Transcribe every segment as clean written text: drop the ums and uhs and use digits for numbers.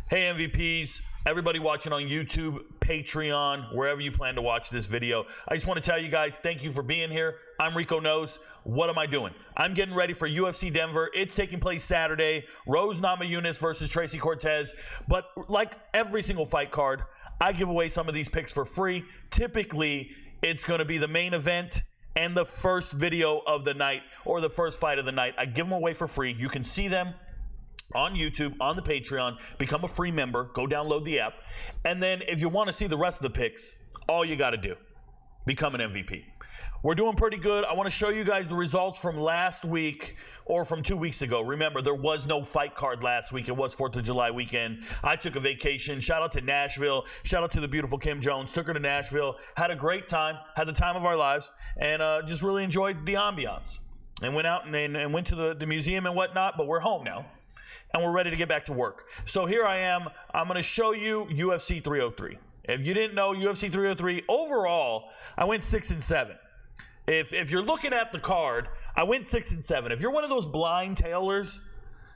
Hey MVPs, everybody watching on YouTube, Patreon, wherever you plan to watch this video. I just want to tell you guys, thank you for being here. I'm Rico Knows. What am I doing? I'm getting ready for UFC Denver. It's taking place Saturday. Rose Namajunas versus Tracy Cortez. But like every single fight card, I give away some of these picks for free. Typically, it's going to be the main event and the first video of the night or the first fight of the night. I give them away for free. You can see them on YouTube, on the Patreon. Become a free member. Go download the app. And then if you want to see the rest of the picks, all you got to do, become an MVP. We're doing pretty good. I want to show you guys the results from last week or from 2 weeks ago. Remember, there was no fight card last week. It was 4th of July weekend. I took a vacation. Shout out to Nashville. Shout out to the beautiful Kim Jones. Took her to Nashville. Had a great time. Had the time of our lives. And just really enjoyed the ambiance. And went out and went to the museum and whatnot. But we're home now. And we're ready to get back to work. So here I am. I'm going to show you UFC 303. If you didn't know, UFC 303, overall, I went 6-7. If you're looking at the card, I went 6-7. If you're one of those blind tailers,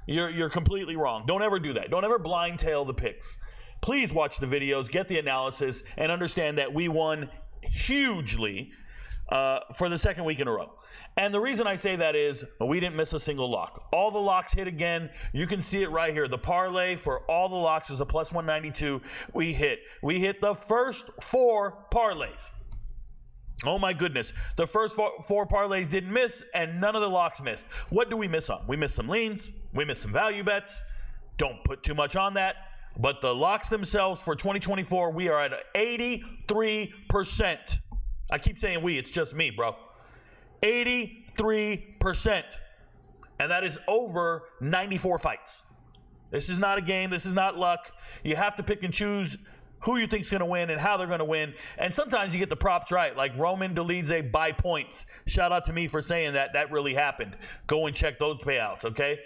you're completely wrong. Don't ever do that. Don't ever blind tail the picks. Please watch the videos, get the analysis, and understand that we won hugely for the second week in a row. And the reason I say that is we didn't miss a single lock. All the locks hit again. You can see it right here. The parlay for all the locks is a plus 192. We hit the first 4 parlays. Oh my goodness. The first four parlays didn't miss, and none of the locks missed. What do we miss on? We missed some leans. We missed some value bets. Don't put too much on that. But the locks themselves for 2024, we are at 83%. I keep saying we. It's just me, bro. 83%. And that is over 94 fights. This is not a game. This is not luck. You have to pick and choose who you think's going to win and how they're going to win. And sometimes you get the props right, like Roman Dolidze by points. Shout out to me for saying that. That really happened. Go and check those payouts, okay?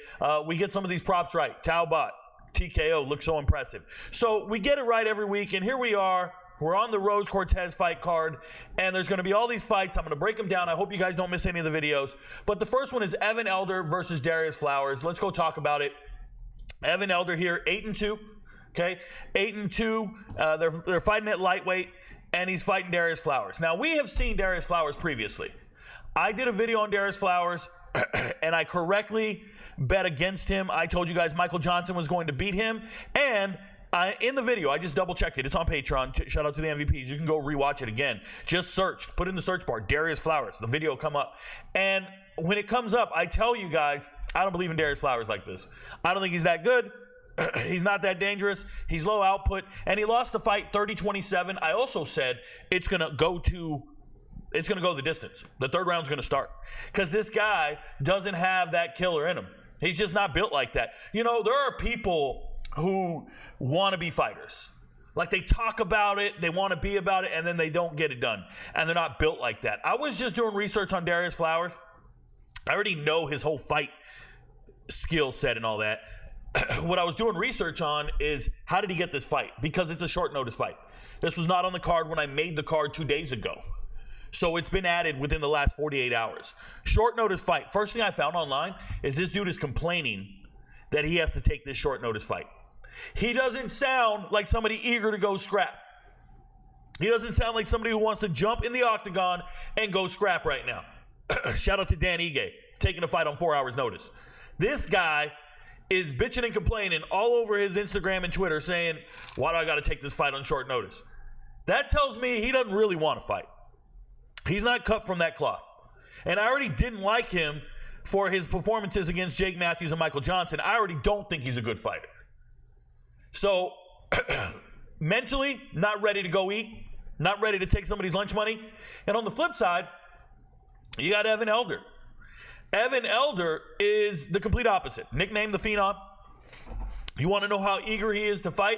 We get some of these props right. Talbot, TKO, looks so impressive. So we get it right every week, and here we are. We're on the Rose Cortez fight card, and there's going to be all these fights. I'm going to break them down. I hope you guys don't miss any of the videos. But the first one is Evan Elder versus Darrius Flowers. Let's go talk about it. Evan Elder here, 8-2. Okay, 8-2. They're fighting at lightweight, and he's fighting Darrius Flowers. Now, we have seen Darrius Flowers previously. I did a video on Darrius Flowers, and I correctly bet against him. I told you guys Michael Johnson was going to beat him, and in the video, I just double-checked it. It's on Patreon. Shout out to the MVPs. You can go rewatch it again. Just search. Put in the search bar, Darrius Flowers. The video will come up. And when it comes up, I tell you guys, I don't believe in Darrius Flowers like this. I don't think he's that good. He's not that dangerous. He's low output. And he lost the fight 30-27. I also said it's going to go the distance. The third round's going to start. Because this guy doesn't have that killer in him. He's just not built like that. You know, there are people who want to be fighters. Like, they talk about it, they want to be about it, and then they don't get it done. And they're not built like that. I was just doing research on Darrius Flowers. I already know his whole fight skill set and all that. What I was doing research on is how did he get this fight? Because it's a short notice fight. This was not on the card when I made the card 2 days ago. So it's been added within the last 48 hours. Short notice fight. First thing I found online is this dude is complaining that he has to take this short notice fight. He doesn't sound like somebody eager to go scrap. He doesn't sound like somebody who wants to jump in the octagon and go scrap right now. Shout out to Dan Ige, taking a fight on 4 hours notice. This guy is bitching and complaining all over his Instagram and Twitter saying, why do I got to take this fight on short notice? That tells me he doesn't really want to fight. He's not cut from that cloth. And I already didn't like him for his performances against Jake Matthews and Michael Johnson. I already don't think he's a good fighter. So, mentally, not ready to go eat, not ready to take somebody's lunch money. And on the flip side, you got Evan Elder. Evan Elder is the complete opposite. Nicknamed the Phenom. You want to know how eager he is to fight?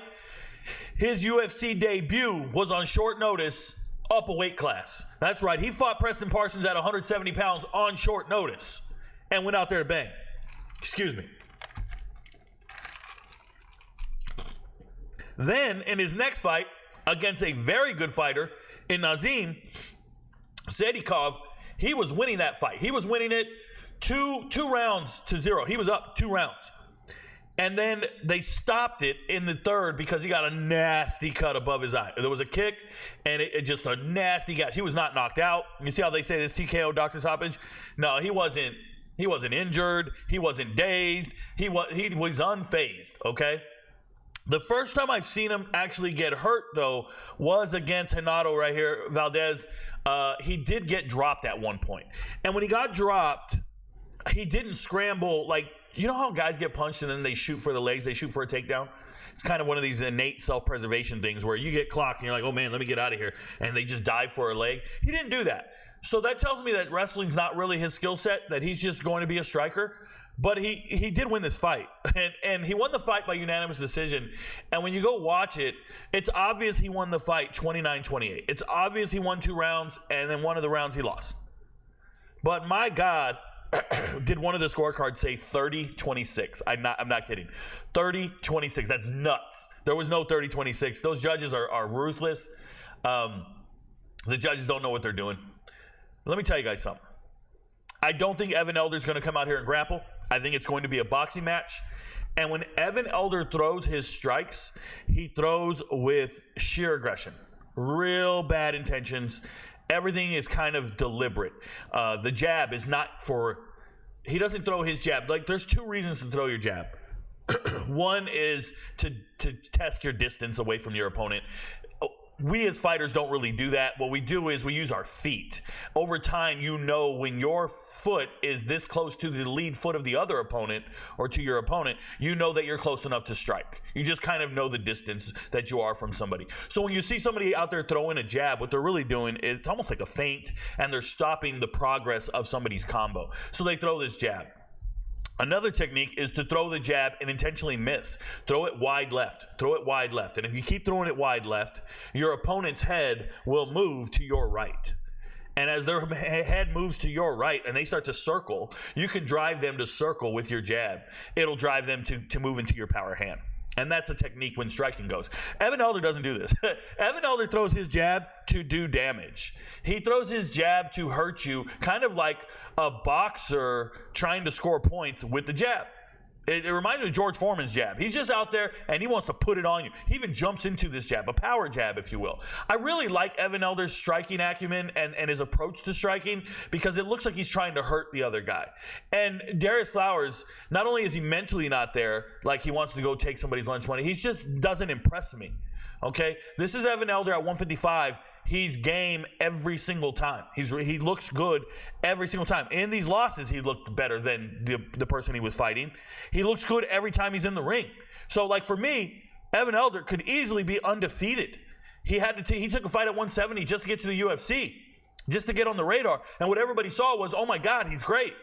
His UFC debut was on short notice, up a weight class. That's right. He fought Preston Parsons at 170 pounds on short notice and went out there to bang. Excuse me. Then, in his next fight against a very good fighter in Nazim Sadikov, he was winning that fight. He was winning it 2 rounds to 0. He was up 2 rounds. And then they stopped it in the third because he got a nasty cut above his eye. There was a kick, and it just a nasty gash. He was not knocked out. You see how they say this TKO, Dr. Stoppage? No, he wasn't. He wasn't injured. He wasn't dazed. He was unfazed, okay? The first time I've seen him actually get hurt, though, was against Renato right here, Valdez. He did get dropped at one point. And when he got dropped, he didn't scramble. Like, you know how guys get punched and then they shoot for the legs, they shoot for a takedown? It's kind of one of these innate self-preservation things where you get clocked and you're like, oh man, let me get out of here. And they just dive for a leg. He didn't do that. So that tells me that wrestling's not really his skill set, that he's just going to be a striker. But he did win this fight. And he won the fight by unanimous decision. And when you go watch it, it's obvious he won the fight 29-28. It's obvious he won 2 rounds, and then one of the rounds he lost. But my God, did one of the scorecards say 30-26? I'm not kidding. 30-26. That's nuts. There was no 30-26. Those judges are ruthless. The judges don't know what they're doing. Let me tell you guys something. I don't think Evan Elder's going to come out here and grapple. I think it's going to be a boxing match. And when Evan Elder throws his strikes, he throws with sheer aggression. Real bad intentions. Everything is kind of deliberate. The jab is not for... He doesn't throw his jab. Like, there's 2 reasons to throw your jab. One is to test your distance away from your opponent. We as fighters don't really do that. What we do is we use our feet. Over time, you know when your foot is this close to the lead foot of the other opponent or to your opponent, you know that you're close enough to strike. You just kind of know the distance that you are from somebody. So when you see somebody out there throwing a jab, what they're really doing is it's almost like a feint, and they're stopping the progress of somebody's combo. So they throw this jab. Another technique is to throw the jab and intentionally miss. Throw it wide left. Throw it wide left. And if you keep throwing it wide left, your opponent's head will move to your right. And as their head moves to your right and they start to circle, you can drive them to circle with your jab. It'll drive them to move into your power hand. And that's a technique when striking goes. Evan Elder doesn't do this. Evan Elder throws his jab to do damage. He throws his jab to hurt you, kind of like a boxer trying to score points with the jab. It reminds me of George Foreman's jab. He's just out there and he wants to put it on you. He even jumps into this jab, a power jab, if you will. I really like Evan Elder's striking acumen and his approach to striking because it looks like he's trying to hurt the other guy. And Darrius Flowers, not only is he mentally not there, like he wants to go take somebody's lunch money, he just doesn't impress me. Okay? This is Evan Elder at 155. He's game every single time. He looks good every single time. In these losses, he looked better than the person he was fighting. He looks good every time he's in the ring. So, like for me, Evan Elder could easily be undefeated. He took a fight at 170 just to get to the UFC, just to get on the radar. And what everybody saw was, oh my God, he's great.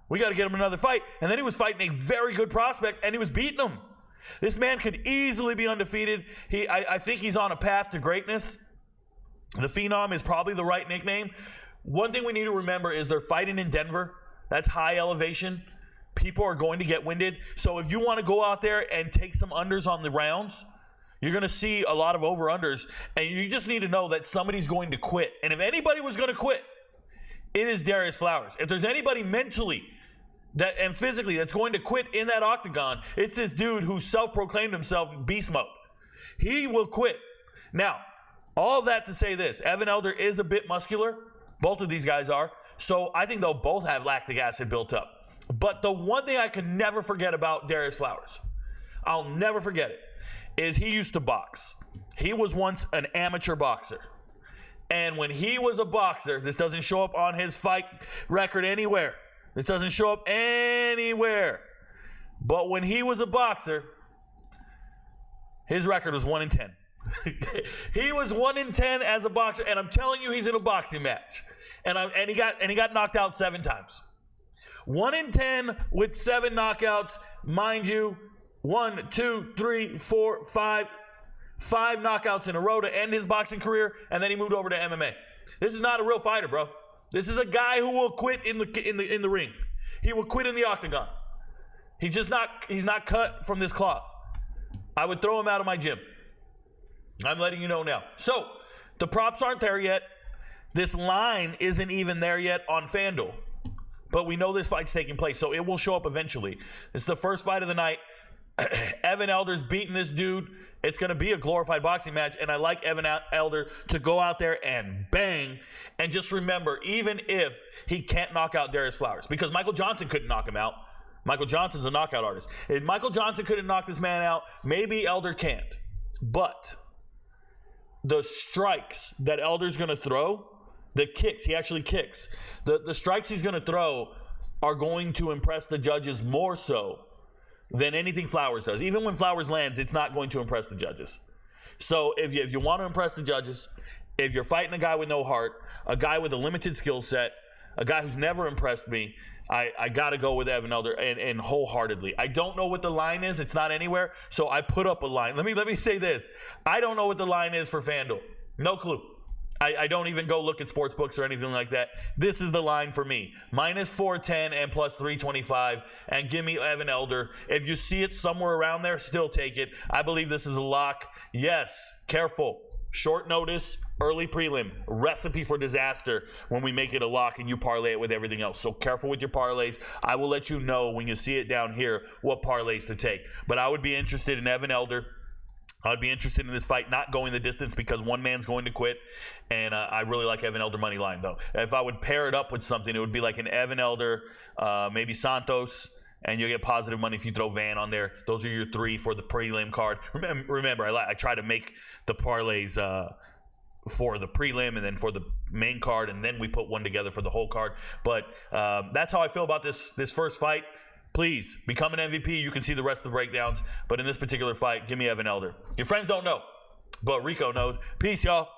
We got to get him another fight. And then he was fighting a very good prospect, and he was beating him. This man could easily be undefeated. I think he's on a path to greatness. The Phenom is probably the right nickname. One thing we need to remember is they're fighting in Denver. That's high elevation. People are going to get winded. So if you want to go out there and take some unders on the rounds, you're going to see a lot of over-unders. And you just need to know that somebody's going to quit. And if anybody was going to quit, it is Darrius Flowers. If there's anybody mentally and physically that's going to quit in that octagon, it's this dude who self-proclaimed himself beast mode. He will quit. Now, all of that to say this, Evan Elder is a bit muscular. Both of these guys are. So I think they'll both have lactic acid built up. But the one thing I can never forget about Darrius Flowers, I'll never forget it, is he used to box. He was once an amateur boxer. And when he was a boxer, this doesn't show up on his fight record anywhere. This doesn't show up anywhere. But when he was a boxer, his record was 1-10. He was 1-10 as a boxer, and I'm telling you, he's in a boxing match, and he got knocked out 7 times. 1-10 with 7 knockouts, mind you. 1, 2, 3, 4, 5 knockouts in a row to end his boxing career, and then he moved over to MMA. This is not a real fighter, bro. This is a guy who will quit in the ring. He will quit in the octagon. He's not cut from this cloth. I would throw him out of my gym. I'm letting you know now. So, the props aren't there yet. This line isn't even there yet on FanDuel. But we know this fight's taking place, so it will show up eventually. It's the first fight of the night. Evan Elder's beating this dude. It's going to be a glorified boxing match, and I like Evan Elder to go out there and bang. And just remember, even if he can't knock out Darrius Flowers, because Michael Johnson couldn't knock him out. Michael Johnson's a knockout artist. If Michael Johnson couldn't knock this man out, maybe Elder can't. But the strikes that Elder's going to throw, the kicks, he actually kicks. The strikes he's going to throw are going to impress the judges more so than anything Flowers does. Even when Flowers lands, it's not going to impress the judges. So if you want to impress the judges, if you're fighting a guy with no heart, a guy with a limited skill set, a guy who's never impressed me, I got to go with Evan Elder and wholeheartedly. I don't know what the line is. It's not anywhere. So I put up a line. Let me say this. I don't know what the line is for FanDuel. No clue. I don't even go look at sports books or anything like that. This is the line for me. Minus 410 and plus 325. And give me Evan Elder. If you see it somewhere around there, still take it. I believe this is a lock. Yes, careful. Short notice, early prelim. Recipe for disaster when we make it a lock and you parlay it with everything else. So careful with your parlays. I will let you know when you see it down here what parlays to take. But I would be interested in Evan Elder. I'd be interested in this fight not going the distance because one man's going to quit, and I really like Evan Elder money line though. If I would pair it up with something, it would be like an Evan Elder, maybe Santos, and you'll get positive money if you throw Van on there. Those are your three for the prelim card. Remember, I try to make the parlays for the prelim and then for the main card, and then we put one together for the whole card. But that's how I feel about this first fight. Please, become an MVP. You can see the rest of the breakdowns. But in this particular fight, give me Evan Elder. Your friends don't know, but Rico knows. Peace, y'all.